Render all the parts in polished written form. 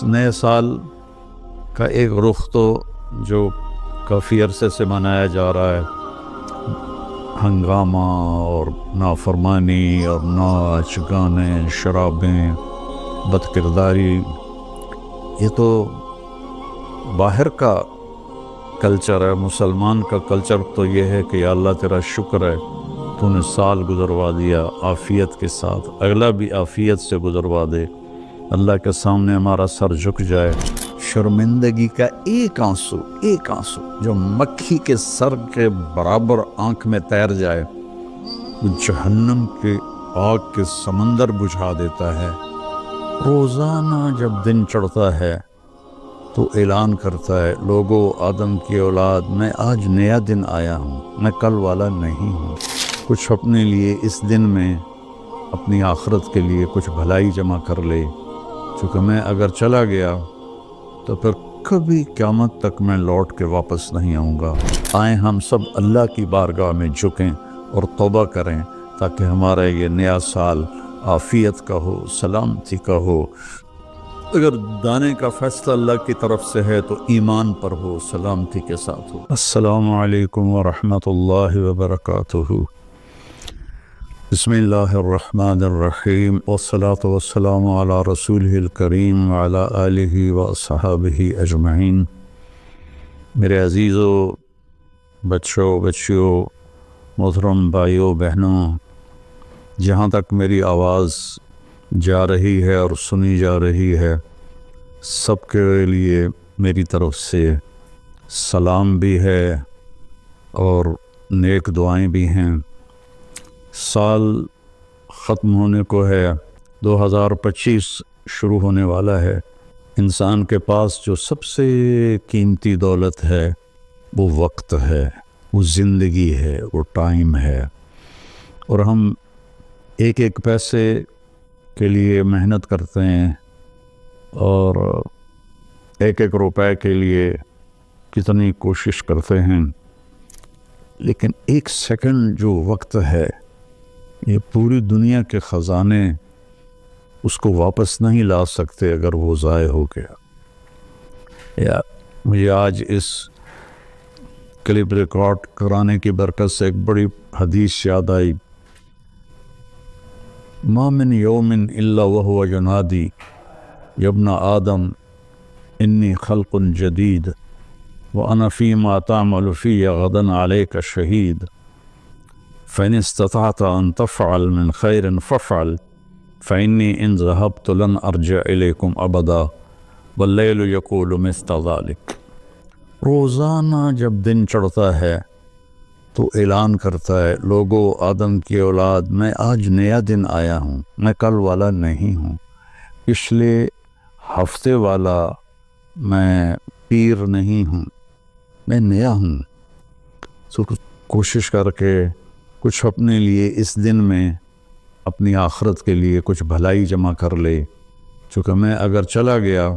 اس نئے سال کا ایک رخ تو جو کافی عرصے سے منایا جا رہا ہے، ہنگامہ اور نافرمانی اور ناچ گانے، شرابیں، بد کرداری، یہ تو باہر کا کلچر ہے۔ مسلمان کا کلچر تو یہ ہے کہ یا اللہ تیرا شکر ہے تو نے سال گزروا دیا عافیت کے ساتھ، اگلا بھی عافیت سے گزروا دے، اللہ کے سامنے ہمارا سر جھک جائے، شرمندگی کا ایک آنسو جو مکھی کے سر کے برابر آنکھ میں تیر جائے، وہ جہنم کے آگ کے سمندر بجھا دیتا ہے۔ روزانہ جب دن چڑھتا ہے تو اعلان کرتا ہے، لوگو آدم کی اولاد، میں آج نیا دن آیا ہوں، میں کل والا نہیں ہوں۔ کچھ اپنے لیے اس دن میں اپنی آخرت کے لیے کچھ بھلائی جمع کر لے، چونکہ میں اگر چلا گیا تو پھر کبھی قیامت تک میں لوٹ کے واپس نہیں آؤں گا۔ آئیں ہم سب اللہ کی بارگاہ میں جھکیں اور توبہ کریں تاکہ ہمارا یہ نیا سال عافیت کا ہو، سلامتی کا ہو۔ اگر دانے کا فیصلہ اللہ کی طرف سے ہے تو ایمان پر ہو، سلامتی کے ساتھ ہو۔ السلام علیکم ورحمۃ اللہ وبرکاتہ۔ بسم اللہ الرحمن الرحیم، والصلاة والسلام علی رسولہ الکریم وعلی آلہ واصحابہ اجمعین۔ میرے عزیزو، بچوں، بچیوں، محترم بھائیوں، بہنوں، جہاں تک میری آواز جا رہی ہے اور سنی جا رہی ہے، سب کے لیے میری طرف سے سلام بھی ہے اور نیک دعائیں بھی ہیں۔ سال ختم ہونے کو ہے، 2025 شروع ہونے والا ہے۔ انسان کے پاس جو سب سے قیمتی دولت ہے وہ وقت ہے، وہ زندگی ہے، وہ ٹائم ہے، اور ہم ایک ایک پیسے کے لیے محنت کرتے ہیں اور ایک ایک روپے کے لیے کتنی کوشش کرتے ہیں، لیکن ایک سیکنڈ جو وقت ہے، یہ پوری دنیا کے خزانے اس کو واپس نہیں لا سکتے اگر وہ ضائع ہو گیا۔ مجھے آج اس کلپ ریکارڈ کرانے کی برکت سے ایک بڑی حدیث یاد آئی۔ ما من یوم الا وهو ینادی یا ابن آدم انی خلق جدید وانا فیما تعمل فی غدا علیک شہید فإن استطعت أن تفعل من خير فافعل فإني إن ذهبت لن أرجع إليكم أبدا والليل يقول مثل ذلك۔ روزانہ جب دن چڑھتا ہے تو اعلان کرتا ہے، لوگو آدم کی اولاد، میں آج نیا دن آیا ہوں، میں کل والا نہیں ہوں، پچھلے ہفتے والا میں پیر نہیں ہوں، میں نیا ہوں۔ تو کوشش کر کے کچھ اپنے لیے اس دن میں اپنی آخرت کے لیے کچھ بھلائی جمع کر لے، چونکہ میں اگر چلا گیا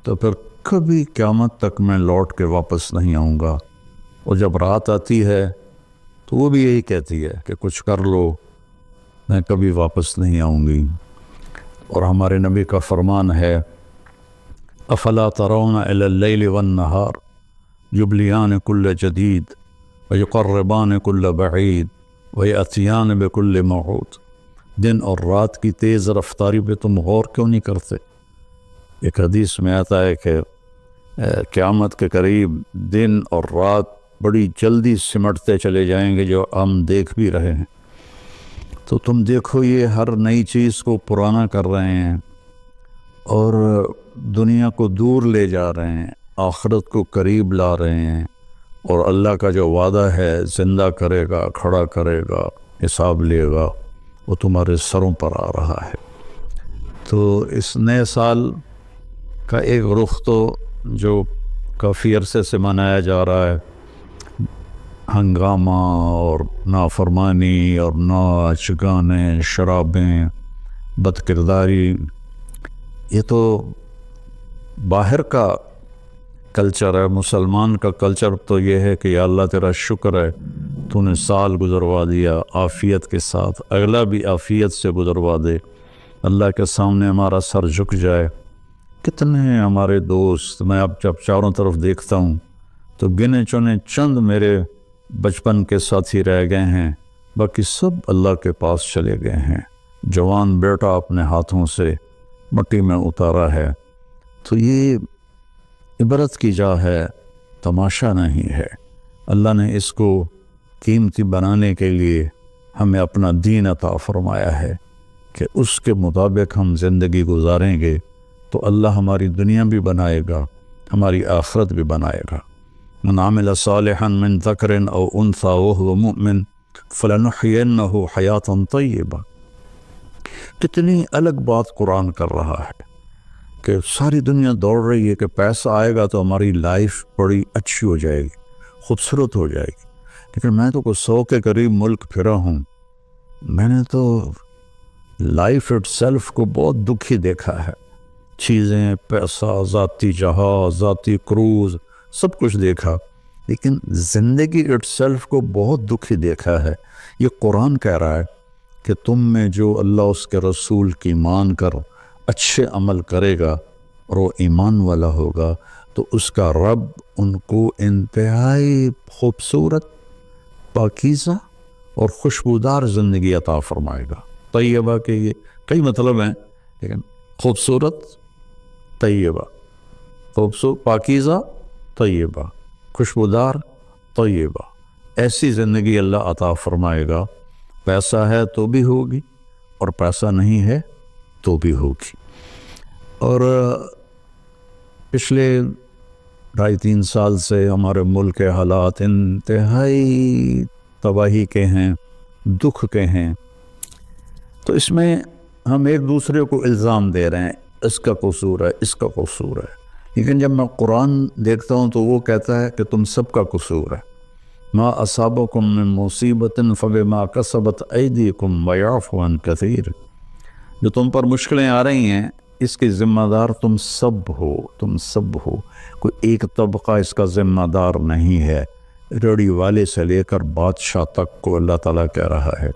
تو پھر کبھی قیامت تک میں لوٹ کے واپس نہیں آؤں گا۔ اور جب رات آتی ہے تو وہ بھی یہی کہتی ہے کہ کچھ کر لو، میں کبھی واپس نہیں آؤں گی۔ اور ہمارے نبی کا فرمان ہے، افلا ترون الی اللیل والنہار یبلیان کل جدید ویقربان کل بعید ویأتیان بکل موعود۔ دن اور رات کی تیز رفتاری پہ تم غور کیوں نہیں کرتے؟ ایک حدیث میں آتا ہے کہ قیامت کے قریب دن اور رات بڑی جلدی سمٹتے چلے جائیں گے، جو ہم دیکھ بھی رہے ہیں۔ تو تم دیکھو، یہ ہر نئی چیز کو پرانا کر رہے ہیں اور دنیا کو دور لے جا رہے ہیں، آخرت کو قریب لا رہے ہیں، اور اللہ کا جو وعدہ ہے زندہ کرے گا، کھڑا کرے گا، حساب لے گا، وہ تمہارے سروں پر آ رہا ہے۔ تو اس نئے سال کا ایک رخ تو جو کافی عرصے سے منایا جا رہا ہے، ہنگامہ اور نافرمانی اور ناچ گانے، شرابیں، بد کرداری، یہ تو باہر کا کلچر ہے۔ مسلمان کا کلچر تو یہ ہے کہ یا اللہ تیرا شکر ہے تو نے سال گزروا دیا عافیت کے ساتھ، اگلا بھی عافیت سے گزروا دے، اللہ کے سامنے ہمارا سر جھک جائے کتنے ہیں ہمارے دوست، میں اب جب چاروں طرف دیکھتا ہوں تو گنے چنے چند میرے بچپن کے ساتھی رہ گئے ہیں، باقی سب اللہ کے پاس چلے گئے ہیں۔ جوان بیٹا اپنے ہاتھوں سے مٹی میں اتارا ہے۔ تو یہ عبرت کی جا ہے، تماشا نہیں ہے۔ اللہ نے اس کو قیمتی بنانے کے لیے ہمیں اپنا دین عطا فرمایا ہے کہ اس کے مطابق ہم زندگی گزاریں گے تو اللہ ہماری دنیا بھی بنائے گا، ہماری آخرت بھی بنائے گا۔ من عمل صالحا من ذکر او انثى وهو مؤمن فلنحيينه حیاتا طیبہ۔ کتنی الگ بات قرآن کر رہا ہے کہ ساری دنیا دوڑ رہی ہے کہ پیسہ آئے گا تو ہماری لائف بڑی اچھی ہو جائے گی، خوبصورت ہو جائے گی، لیکن میں تو کوئی 100 کے قریب ملک پھرا ہوں، میں نے تو لائف اٹ سیلف کو بہت دکھی دیکھا ہے۔ چیزیں، پیسہ، ذاتی جہاز، ذاتی کروز، سب کچھ دیکھا، لیکن زندگی اٹ سیلف کو بہت دکھی دیکھا ہے۔ یہ قرآن کہہ رہا ہے کہ تم میں جو اللہ اس کے رسول کی مان کر اچھے عمل کرے گا اور وہ ایمان والا ہوگا تو اس کا رب ان کو انتہائی خوبصورت، پاکیزہ اور خوشبودار زندگی عطا فرمائے گا۔ طیبہ کے یہ کئی مطلب ہیں، لیکن خوبصورت، طیبہ، خوبصورت، پاکیزہ، طیبہ، خوشبودار، طیبہ، ایسی زندگی اللہ عطا فرمائے گا۔ پیسہ ہے تو بھی ہوگی اور پیسہ نہیں ہے تو بھی ہوگی۔ اور پچھلے 2.5-3 سال سے ہمارے ملک کے حالات انتہائی تباہی کے ہیں، دکھ کے ہیں، تو اس میں ہم ایک دوسرے کو الزام دے رہے ہیں، اس کا قصور ہے، اس کا قصور ہے، لیکن جب میں قرآن دیکھتا ہوں تو وہ کہتا ہے کہ تم سب کا قصور ہے۔ ما اصابکم من مصیبت فبما کسبت ایدیکم ویعفو عن کثیر۔ جو تم پر مشکلیں آ رہی ہیں اس کی ذمہ دار تم سب ہو، تم سب ہو، کوئی ایک طبقہ اس کا ذمہ دار نہیں ہے۔ ریڑھی والے سے لے کر بادشاہ تک کو اللہ تعالیٰ کہہ رہا ہے،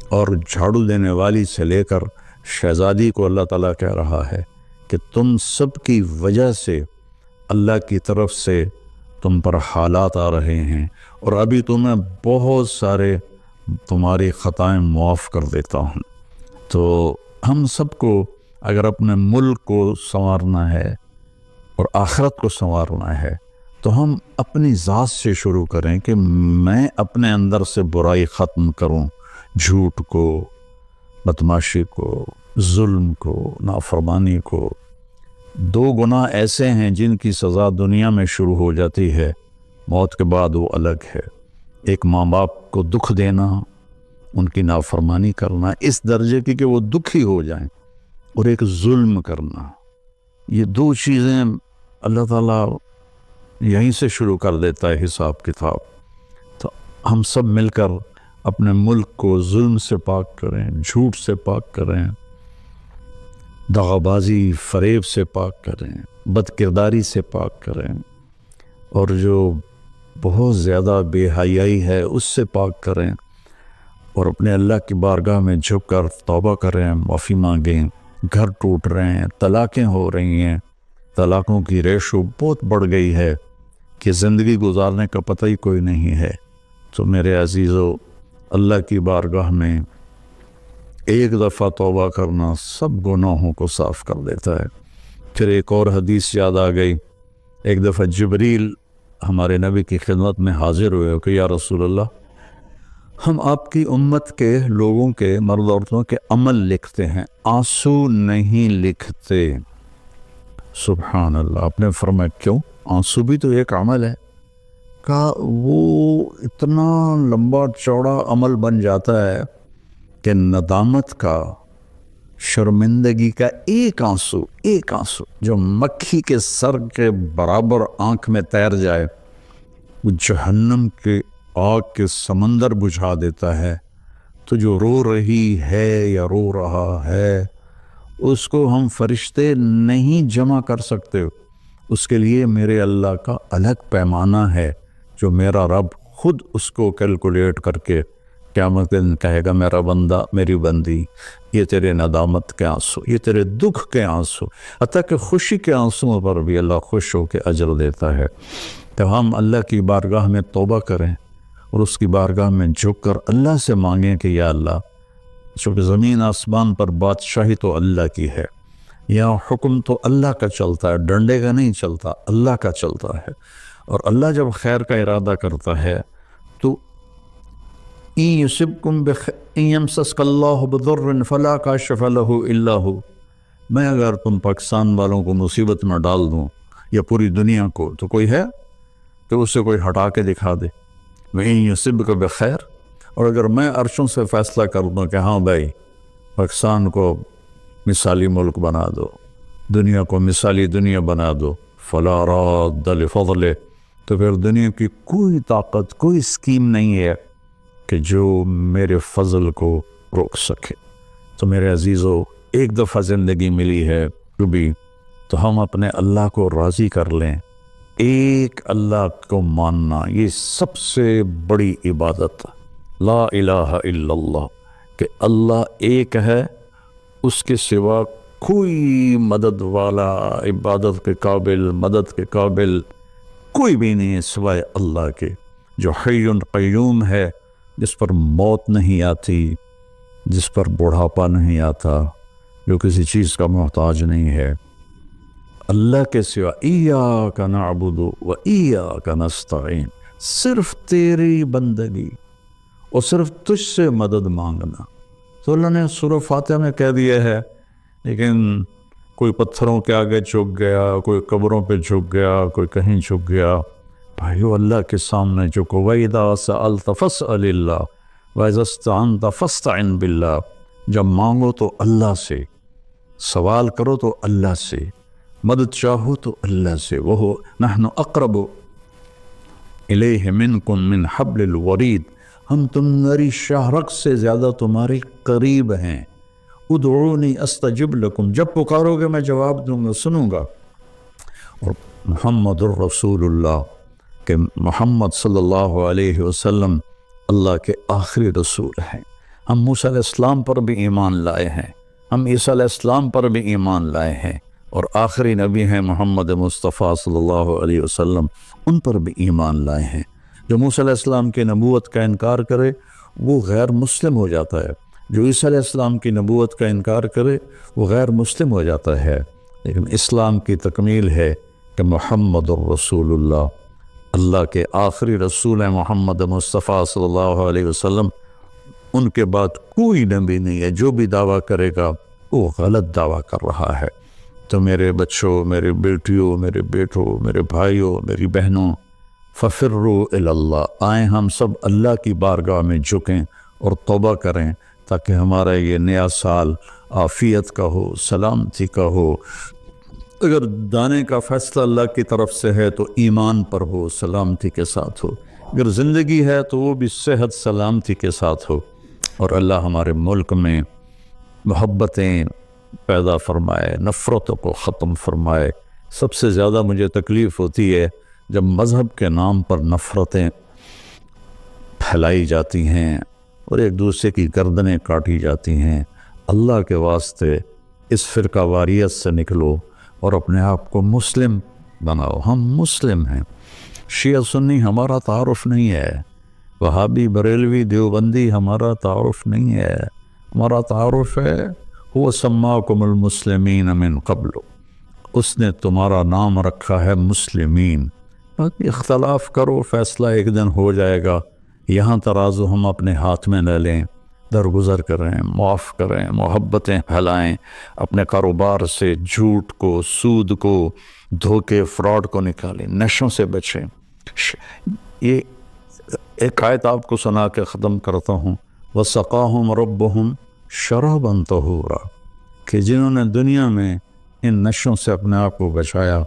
اور جھاڑو دینے والی سے لے کر شہزادی کو اللہ تعالیٰ کہہ رہا ہے کہ تم سب کی وجہ سے اللہ کی طرف سے تم پر حالات آ رہے ہیں، اور ابھی تمہیں بہت سارے تمہاری خطائیں معاف کر دیتا ہوں۔ تو ہم سب کو اگر اپنے ملک کو سنوارنا ہے اور آخرت کو سنوارنا ہے تو ہم اپنی ذات سے شروع کریں کہ میں اپنے اندر سے برائی ختم کروں، جھوٹ کو، بدماشی کو، ظلم کو، نافرمانی کو۔ 2 گناہ ایسے ہیں جن کی سزا دنیا میں شروع ہو جاتی ہے، موت کے بعد وہ الگ ہے۔ ایک ماں باپ کو دکھ دینا، ان کی نافرمانی کرنا اس درجے کی کہ وہ دکھی ہو جائیں، اور ایک ظلم کرنا، یہ 2 چیزیں اللہ تعالیٰ یہیں سے شروع کر دیتا ہے حساب کتاب۔ تو ہم سب مل کر اپنے ملک کو ظلم سے پاک کریں، جھوٹ سے پاک کریں، دغا بازی، فریب سے پاک کریں، بد کرداری سے پاک کریں، اور جو بہت زیادہ بے حیائی ہے اس سے پاک کریں، اور اپنے اللہ کی بارگاہ میں جھک کر توبہ کریں، معافی مانگیں۔ گھر ٹوٹ رہے ہیں، طلاقیں ہو رہی ہیں، طلاقوں کی ریشو بہت بڑھ گئی ہے کہ زندگی گزارنے کا پتہ ہی کوئی نہیں ہے۔ تو میرے عزیزو، اللہ کی بارگاہ میں ایک دفعہ توبہ کرنا سب گناہوں کو صاف کر دیتا ہے۔ پھر ایک اور حدیث یاد آ گئی، ایک دفعہ جبریل ہمارے نبی کی خدمت میں حاضر ہوئے کہ یا رسول اللہ، ہم آپ کی امت کے لوگوں کے، مرد عورتوں کے عمل لکھتے ہیں، آنسو نہیں لکھتے۔ سبحان اللہ۔ آپ نے فرمایا کیوں؟ آنسو بھی تو ایک عمل ہے۔ کہا وہ اتنا لمبا چوڑا عمل بن جاتا ہے کہ ندامت کا، شرمندگی کا ایک آنسو جو مکھی کے سر کے برابر آنکھ میں تیر جائے، وہ جہنم کے آگ کے سمندر بجھا دیتا ہے۔ تو جو رو رہی ہے یا رو رہا ہے اس کو ہم فرشتے نہیں جمع کر سکتے، اس کے لیے میرے اللہ کا الگ پیمانہ ہے جو میرا رب خود اس کو کیلکولیٹ کر کے قیامت کے دن کہے گا میرا بندہ میری بندی یہ تیرے ندامت کے آنسو، یہ تیرے دکھ کے آنسو، حتیٰ کہ خوشی کے آنسوؤں پر بھی اللہ خوش ہو کے اجر دیتا ہے۔ تو ہم اللہ کی بارگاہ میں توبہ کریں اور اس کی بارگاہ میں جھک کر اللہ سے مانگیں کہ یا اللہ، چونکہ زمین آسمان پر بادشاہی تو اللہ کی ہے، یہاں حکم تو اللہ کا چلتا ہے، ڈنڈے کا نہیں چلتا، اللہ کا چلتا ہے، اور اللہ جب خیر کا ارادہ کرتا ہے تو إِن يُصِبْكُمْ إِن يَمْسَسْكَ اللَّهُ بِضُرٍّ فَلَا كَاشِفَ لَهُ إِلَّا هُوَ، میں اگر تم پاکستان والوں کو مصیبت میں ڈال دوں یا پوری دنیا کو، تو کوئی ہے کہ اسے کوئی ہٹا کے دکھا دے؟ وَإِن يُصِبْكَ بِخَيْرٍ، اور اگر میں عرشوں سے فیصلہ کر دوں کہ ہاں بھائی پاکستان کو مثالی ملک بنا دو، دنیا کو مثالی دنیا بنا دو، فَلَا رَادَّ لِفَضْلِهِ، تو پھر دنیا کی کوئی طاقت، کوئی اسکیم نہیں ہے کہ جو میرے فضل کو روک سکے۔ تو میرے عزیزو، ایک دفعہ زندگی ملی ہے کبھی، تو ہم اپنے اللہ کو راضی کر لیں۔ ایک اللہ کو ماننا یہ سب سے بڑی عبادت، لا الہ الا اللہ، کہ اللہ ایک ہے، اس کے سوا کوئی مدد والا، عبادت کے قابل، مدد کے قابل کوئی بھی نہیں ہے سوائے اللہ کے، جو حی قیوم ہے، جس پر موت نہیں آتی، جس پر بڑھاپا نہیں آتا، جو کسی چیز کا محتاج نہیں ہے۔ اللہ کے سوا ایاک نعبد و ایاک نستعین، صرف تیری بندگی اور صرف تجھ سے مدد مانگنا۔ تو اللہ نے سورہ فاتحہ میں کہہ دیا ہے، لیکن کوئی پتھروں کے آگے جھک گیا، کوئی قبروں پہ جھک گیا، کوئی کہیں جھک گیا۔ بھائیو، اللہ کے سامنے جھکو۔ وَإِذَا سَأَلْتَ فَاسْأَلِ اللَّهَ وَإِذَا اسْتَعَنْتَ فَاسْتَعِنْ بِاللَّهِ، جب مانگو تو اللہ سے، سوال کرو تو اللہ سے، مدد چاہو تو اللہ سے۔ وَهُوَ نَحْنُ أَقْرَبُ إِلَيْهِ مِنْكُمْ مِنْ حَبْلِ الْوَرِيدِ، ہم تم نری شاہرگ سے زیادہ تمہارے قریب ہیں۔ ادعونی استجب لکم، جب پکارو گے میں جواب دوں گا، سنوں گا۔ اور محمد الرسول اللہ، کہ محمد صلی اللہ علیہ وسلم اللہ کے آخری رسول ہیں۔ ہم موسیٰ علیہ السلام پر بھی ایمان لائے ہیں، ہم عیسیٰ علیہ السلام پر بھی ایمان لائے ہیں، اور آخری نبی ہیں محمد مصطفیٰ صلی اللہ علیہ وسلم، ان پر بھی ایمان لائے ہیں۔ جو موسیٰ علیہ السلام کی نبوت کا انکار کرے وہ غیر مسلم ہو جاتا ہے، جو عیسیٰ علیہ السلام کی نبوت کا انکار کرے وہ غیر مسلم ہو جاتا ہے۔ لیکن اسلام کی تکمیل ہے کہ محمد الرسول اللہ، اللہ کے آخری رسول ہیں محمد مصطفیٰ صلی اللہ علیہ وسلم، ان کے بعد کوئی نبی نہیں ہے۔ جو بھی دعویٰ کرے گا وہ غلط دعویٰ کر رہا ہے۔ تو میرے بچوں، میرے بیٹیوں، میرے بیٹوں، میرے بھائیوں، میری بہنوں، ففروا الی اللہ، آئیں ہم سب اللہ کی بارگاہ میں جھکیں اور توبہ کریں، تاکہ ہمارا یہ نیا سال عافیت کا ہو، سلامتی کا ہو۔ اگر دانے کا فیصلہ اللہ کی طرف سے ہے تو ایمان پر ہو، سلامتی کے ساتھ ہو، اگر زندگی ہے تو وہ بھی صحت سلامتی کے ساتھ ہو، اور اللہ ہمارے ملک میں محبتیں پیدا فرمائے، نفرتوں کو ختم فرمائے۔ سب سے زیادہ مجھے تکلیف ہوتی ہے جب مذہب کے نام پر نفرتیں پھیلائی جاتی ہیں اور ایک دوسرے کی گردنیں کاٹی جاتی ہیں۔ اللہ کے واسطے اس فرقہ واریت سے نکلو اور اپنے آپ کو مسلم بناؤ۔ ہم مسلم ہیں، شیعہ سنی ہمارا تعارف نہیں ہے، وہابی بریلوی دیوبندی ہمارا تعارف نہیں ہے، ہمارا تعارف ہے هو سماکم المسلمین من قبل، اس نے تمہارا نام رکھا ہے مسلمین۔ باقی اختلاف کرو، فیصلہ ایک دن ہو جائے گا۔ یہاں ترازو ہم اپنے ہاتھ میں نہ لیں، درگزر کریں، معاف کریں، محبتیں پھیلائیں، اپنے کاروبار سے جھوٹ کو، سود کو، دھوکے، فراڈ کو نکالیں، نشوں سے بچیں۔ یہ ایک آیت آپ کو سنا کے ختم کرتا ہوں، وَسَقَاهُمْ رَبُّهُمْ شَرَابًا طَهُورًا، کہ جنہوں نے دنیا میں ان نشوں سے اپنے آپ کو بچایا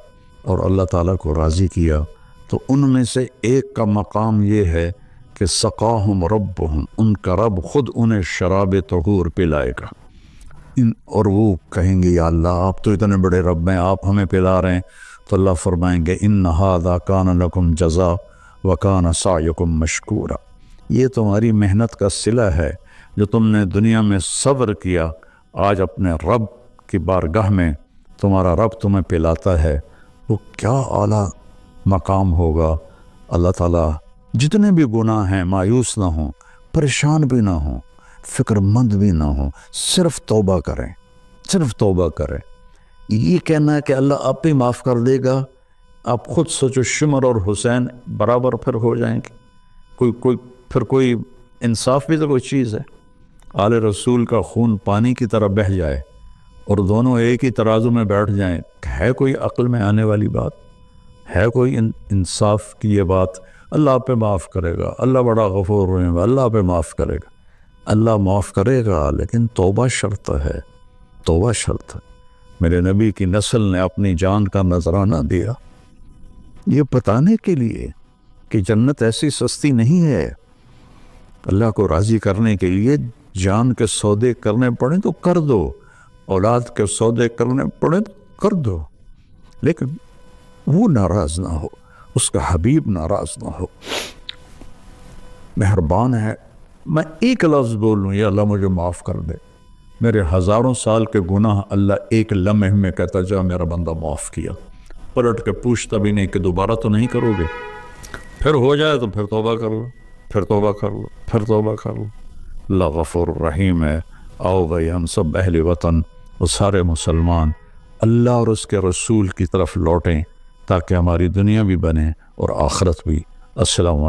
اور اللہ تعالیٰ کو راضی کیا، تو ان میں سے ایک کا مقام یہ ہے کہ سقاہم ربہم، ان کا رب خود انہیں شراب طہور پلائے گا، اور وہ کہیں گے یا اللہ آپ تو اتنے بڑے رب ہیں، آپ ہمیں پلا رہے ہیں، تو اللہ فرمائیں گے ان ھذا کان لکم جزاء وکان سعیکم مشکورا، یہ تمہاری محنت کا صلہ ہے جو تم نے دنیا میں صبر کیا، آج اپنے رب کی بارگاہ میں تمہارا رب تمہیں پلاتا ہے، وہ کیا اعلیٰ مقام ہوگا۔ اللہ تعالیٰ جتنے بھی گناہ ہیں مایوس نہ ہوں، پریشان بھی نہ ہوں، فکر مند بھی نہ ہوں، صرف توبہ کریں، صرف توبہ کریں۔ یہ کہنا ہے کہ اللہ آپ ہی معاف کر دے گا، آپ خود سوچو شمر اور حسین برابر پھر ہو جائیں گے، کوئی انصاف بھی تو کوئی چیز ہے۔ آل رسول کا خون پانی کی طرح بہہ جائے اور دونوں ایک ہی ترازو میں بیٹھ جائیں، ہے کوئی عقل میں آنے والی بات؟ ہے کوئی انصاف کی یہ بات؟ اللہ آپ پہ معاف کرے گا، اللہ بڑا غفور رحیم ہے، اللہ آپ پہ معاف کرے گا، اللہ معاف کرے گا، لیکن توبہ شرط ہے، توبہ شرط ہے۔ میرے نبی کی نسل نے اپنی جان کا نذرانہ دیا یہ بتانے کے لیے کہ جنت ایسی سستی نہیں ہے۔ اللہ کو راضی کرنے کے لیے جان کے سودے کرنے پڑیں تو کر دو، اولاد کے سودے کرنے پڑیں تو کر دو، لیکن وہ ناراض نہ ہو، اس کا حبیب ناراض نہ ہو۔ مہربان ہے، میں ایک لفظ بولوں یا اللہ مجھے معاف کر دے، میرے ہزاروں سال کے گناہ اللہ ایک لمحے میں کہتا جا میرا بندہ معاف کیا، پلٹ کے پوچھتا بھی نہیں کہ دوبارہ تو نہیں کرو گے، پھر ہو جائے تو پھر توبہ کر لو، پھر توبہ کر لو، پھر توبہ کر لو۔ اللہ غفور رحیم ہے۔ آؤ بھائی ہم سب اہل وطن اور سارے مسلمان اللہ اور اس کے رسول کی طرف لوٹیں تاکہ ہماری دنیا بھی بنے اور آخرت بھی۔ السلام علیکم۔